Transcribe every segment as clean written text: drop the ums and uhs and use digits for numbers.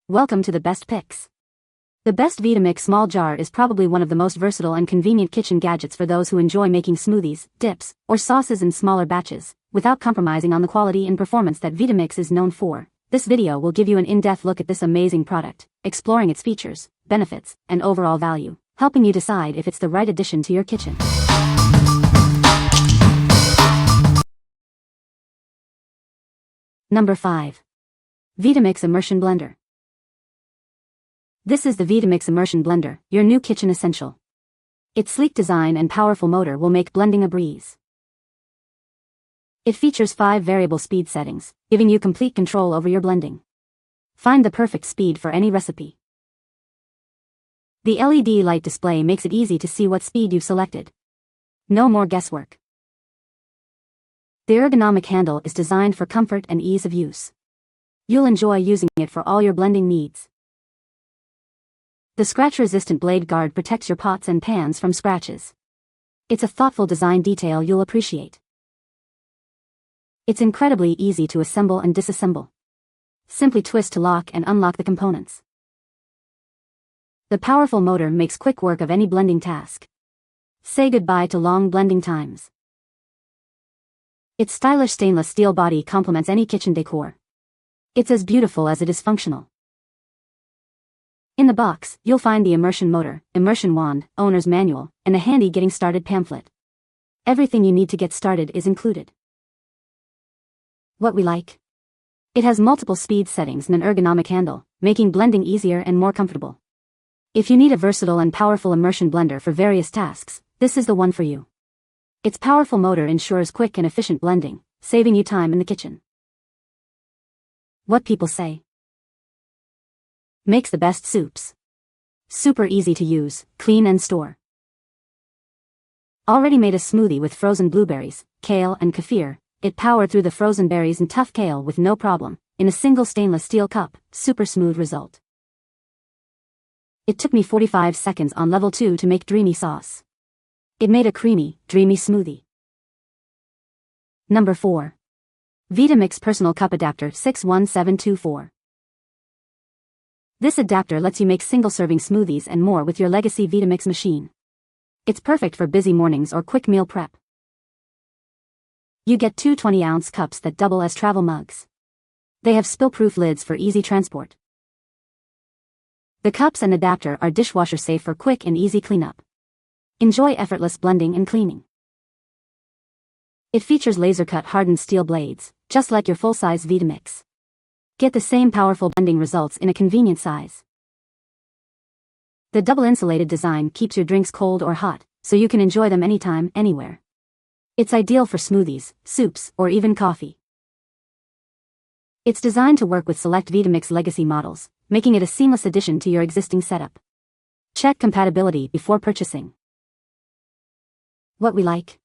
Welcome to the best picks. The best Vitamix Small Jar is probably one of the most versatile and convenient kitchen gadgets for those who enjoy making smoothies, dips, or sauces in smaller batches, without compromising on the quality and performance that Vitamix is known for. This video will give you an in-depth look at this amazing product, exploring its features, benefits, and overall value, helping you decide if it's the right addition to your kitchen. Number 5. Vitamix Immersion Blender. This is the Vitamix Immersion Blender, your new kitchen essential. Its sleek design and powerful motor will make blending a breeze. It features 5 variable speed settings, giving you complete control over your blending. Find the perfect speed for any recipe. The LED light display makes it easy to see what speed you've selected. No more guesswork. The ergonomic handle is designed for comfort and ease of use. You'll enjoy using it for all your blending needs. The scratch-resistant blade guard protects your pots and pans from scratches. It's a thoughtful design detail you'll appreciate. It's incredibly easy to assemble and disassemble. Simply twist to lock and unlock the components. The powerful motor makes quick work of any blending task. Say goodbye to long blending times. Its stylish stainless steel body complements any kitchen decor. It's as beautiful as it is functional. In the box, you'll find the immersion motor, immersion wand, owner's manual, and a handy getting started pamphlet. Everything you need to get started is included. What we like? It has multiple speed settings and an ergonomic handle, making blending easier and more comfortable. If you need a versatile and powerful immersion blender for various tasks, this is the one for you. Its powerful motor ensures quick and efficient blending, saving you time in the kitchen. What people say? Makes the best soups. Super easy to use, clean and store. Already made a smoothie with frozen blueberries, kale and kefir. It powered through the frozen berries and tough kale with no problem, in a single stainless steel cup, super smooth result. It took me 45 seconds on level 2 to make dreamy sauce. It made a creamy, dreamy smoothie. Number 4. Vitamix Personal Cup Adapter 61724. This adapter lets you make single-serving smoothies and more with your legacy Vitamix machine. It's perfect for busy mornings or quick meal prep. You get 2 20-ounce cups that double as travel mugs. They have spill-proof lids for easy transport. The cups and adapter are dishwasher safe for quick and easy cleanup. Enjoy effortless blending and cleaning. It features laser-cut hardened steel blades, just like your full-size Vitamix. Get the same powerful blending results in a convenient size. The double insulated design keeps your drinks cold or hot, so you can enjoy them anytime, anywhere. It's ideal for smoothies, soups, or even coffee. It's designed to work with select Vitamix legacy models, making it a seamless addition to your existing setup. Check compatibility before purchasing. What we like?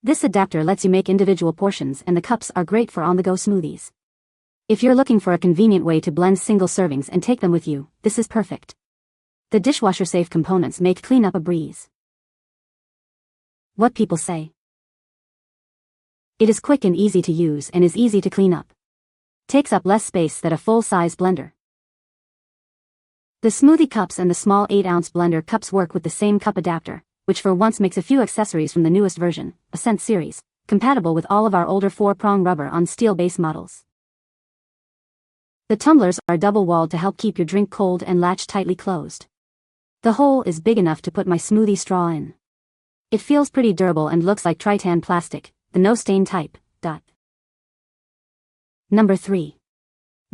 This adapter lets you make individual portions, and the cups are great for on-the-go smoothies. If you're looking for a convenient way to blend single servings and take them with you, this is perfect. The dishwasher-safe components make cleanup a breeze. What people say? It is quick and easy to use and is easy to clean up. Takes up less space than a full-size blender. The smoothie cups and the small 8-ounce blender cups work with the same cup adapter, which for once makes a few accessories from the newest version, Ascent series, compatible with all of our older 4-prong rubber on steel base models. The tumblers are double-walled to help keep your drink cold and latch tightly closed. The hole is big enough to put my smoothie straw in. It feels pretty durable and looks like Tritan plastic, the no-stain type. Number 3.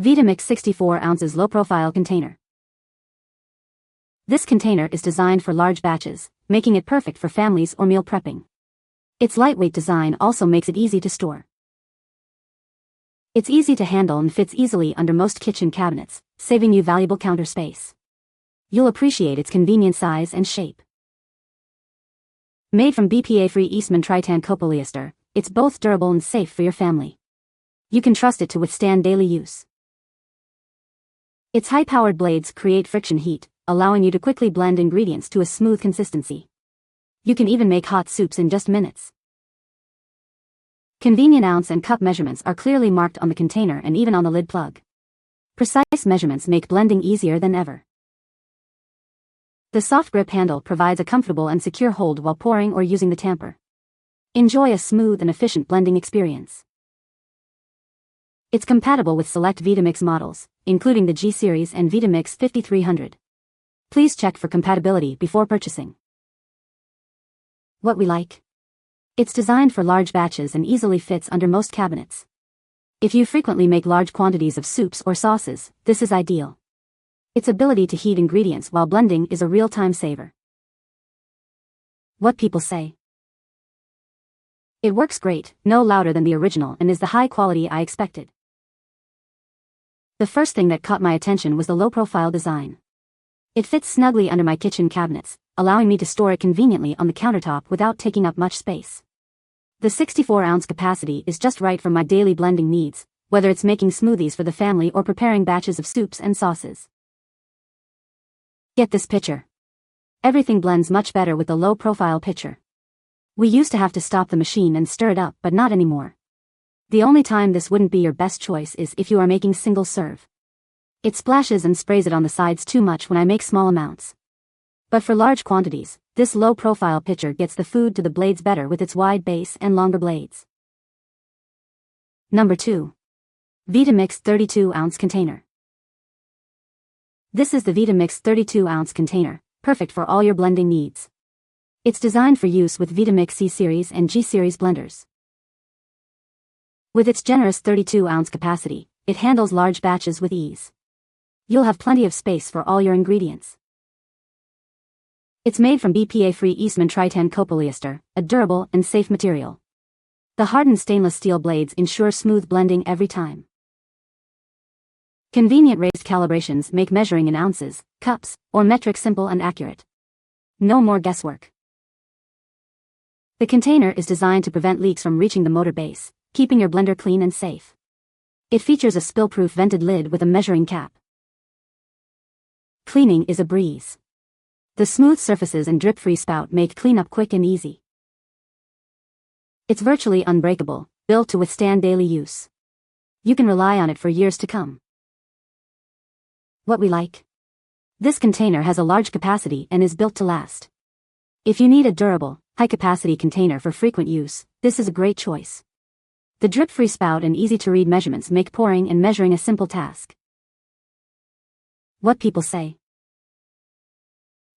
Vitamix 64 ounces low-profile container. This container is designed for large batches, making it perfect for families or meal prepping. Its lightweight design also makes it easy to store. It's easy to handle and fits easily under most kitchen cabinets, saving you valuable counter space. You'll appreciate its convenient size and shape. Made from BPA-free Eastman Tritan copolyester, it's both durable and safe for your family. You can trust it to withstand daily use. Its high-powered blades create friction heat, allowing you to quickly blend ingredients to a smooth consistency. You can even make hot soups in just minutes. Convenient ounce and cup measurements are clearly marked on the container and even on the lid plug. Precise measurements make blending easier than ever. The soft grip handle provides a comfortable and secure hold while pouring or using the tamper. Enjoy a smooth and efficient blending experience. It's compatible with select Vitamix models, including the G Series and Vitamix 5300. Please check for compatibility before purchasing. What we like. It's designed for large batches and easily fits under most cabinets. If you frequently make large quantities of soups or sauces, this is ideal. Its ability to heat ingredients while blending is a real time saver. What people say. It works great, no louder than the original, and is the high quality I expected. The first thing that caught my attention was the low-profile design. It fits snugly under my kitchen cabinets, allowing me to store it conveniently on the countertop without taking up much space. The 64-ounce capacity is just right for my daily blending needs, whether it's making smoothies for the family or preparing batches of soups and sauces. Get this pitcher. Everything blends much better with the low-profile pitcher. We used to have to stop the machine and stir it up, but not anymore. The only time this wouldn't be your best choice is if you are making single serve. It splashes and sprays it on the sides too much when I make small amounts. But for large quantities, this low-profile pitcher gets the food to the blades better with its wide base and longer blades. Number 2. Vitamix 32-ounce container. This is the Vitamix 32-ounce container, perfect for all your blending needs. It's designed for use with Vitamix C Series and G Series blenders. With its generous 32-ounce capacity, it handles large batches with ease. You'll have plenty of space for all your ingredients. It's made from BPA-free Eastman Tritan copolyester, a durable and safe material. The hardened stainless steel blades ensure smooth blending every time. Convenient raised calibrations make measuring in ounces, cups, or metric simple and accurate. No more guesswork. The container is designed to prevent leaks from reaching the motor base, keeping your blender clean and safe. It features a spill-proof vented lid with a measuring cap. Cleaning is a breeze. The smooth surfaces and drip-free spout make cleanup quick and easy. It's virtually unbreakable, built to withstand daily use. You can rely on it for years to come. What we like. This container has a large capacity and is built to last. If you need a durable, high-capacity container for frequent use, this is a great choice. The drip-free spout and easy-to-read measurements make pouring and measuring a simple task. What people say.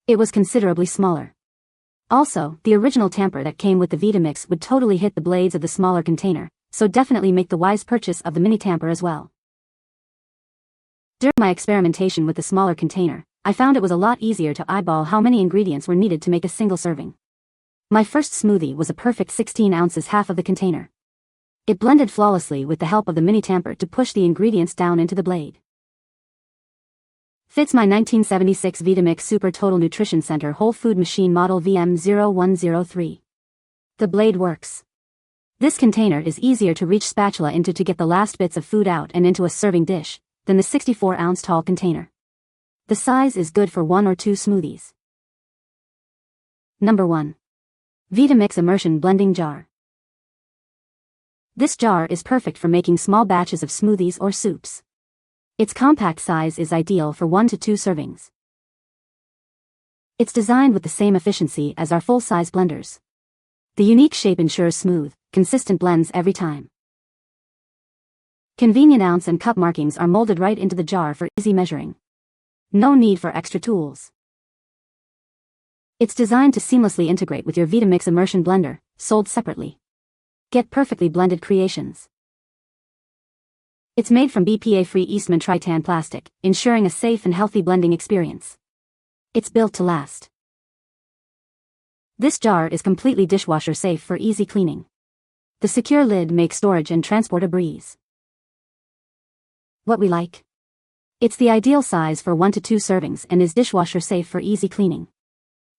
It was considerably smaller. Also, the original tamper that came with the Vitamix would totally hit the blades of the smaller container, so definitely make the wise purchase of the mini tamper as well. During my experimentation with the smaller container, I found it was a lot easier to eyeball how many ingredients were needed to make a single serving. My first smoothie was a perfect 16 ounces, half of the container. It blended flawlessly with the help of the mini tamper to push the ingredients down into the blade. Fits my 1976 Vitamix Super Total Nutrition Center Whole Food Machine Model VM0103. The blade works. This container is easier to reach spatula into to get the last bits of food out and into a serving dish than the 64-ounce tall container. The size is good for 1 or 2 smoothies. Number 1. Vitamix Immersion Blending Jar. This jar is perfect for making small batches of smoothies or soups. Its compact size is ideal for 1 to 2 servings. It's designed with the same efficiency as our full-size blenders. The unique shape ensures smooth, consistent blends every time. Convenient ounce and cup markings are molded right into the jar for easy measuring. No need for extra tools. It's designed to seamlessly integrate with your Vitamix Immersion blender, sold separately. Get perfectly blended creations. It's made from BPA-free Eastman Tritan plastic, ensuring a safe and healthy blending experience. It's built to last. This jar is completely dishwasher safe for easy cleaning. The secure lid makes storage and transport a breeze. What we like. It's the ideal size for 1 to 2 servings and is dishwasher safe for easy cleaning.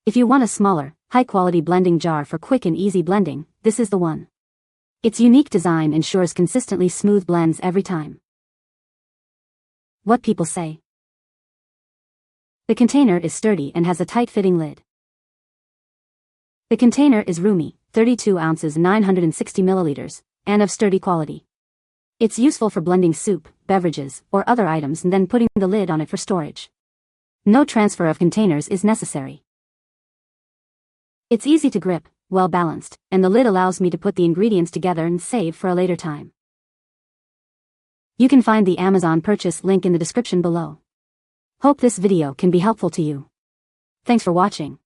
If you want a smaller, high-quality blending jar for quick and easy blending, this is the one. Its unique design ensures consistently smooth blends every time. What people say. The container is sturdy and has a tight-fitting lid. The container is roomy, 32 ounces 960 milliliters, and of sturdy quality. It's useful for blending soup, beverages, or other items and then putting the lid on it for storage. No transfer of containers is necessary. It's easy to grip, well balanced, and the lid allows me to put the ingredients together and save for a later time. You can find the Amazon purchase link in the description below. Hope this video can be helpful to you. Thanks for watching.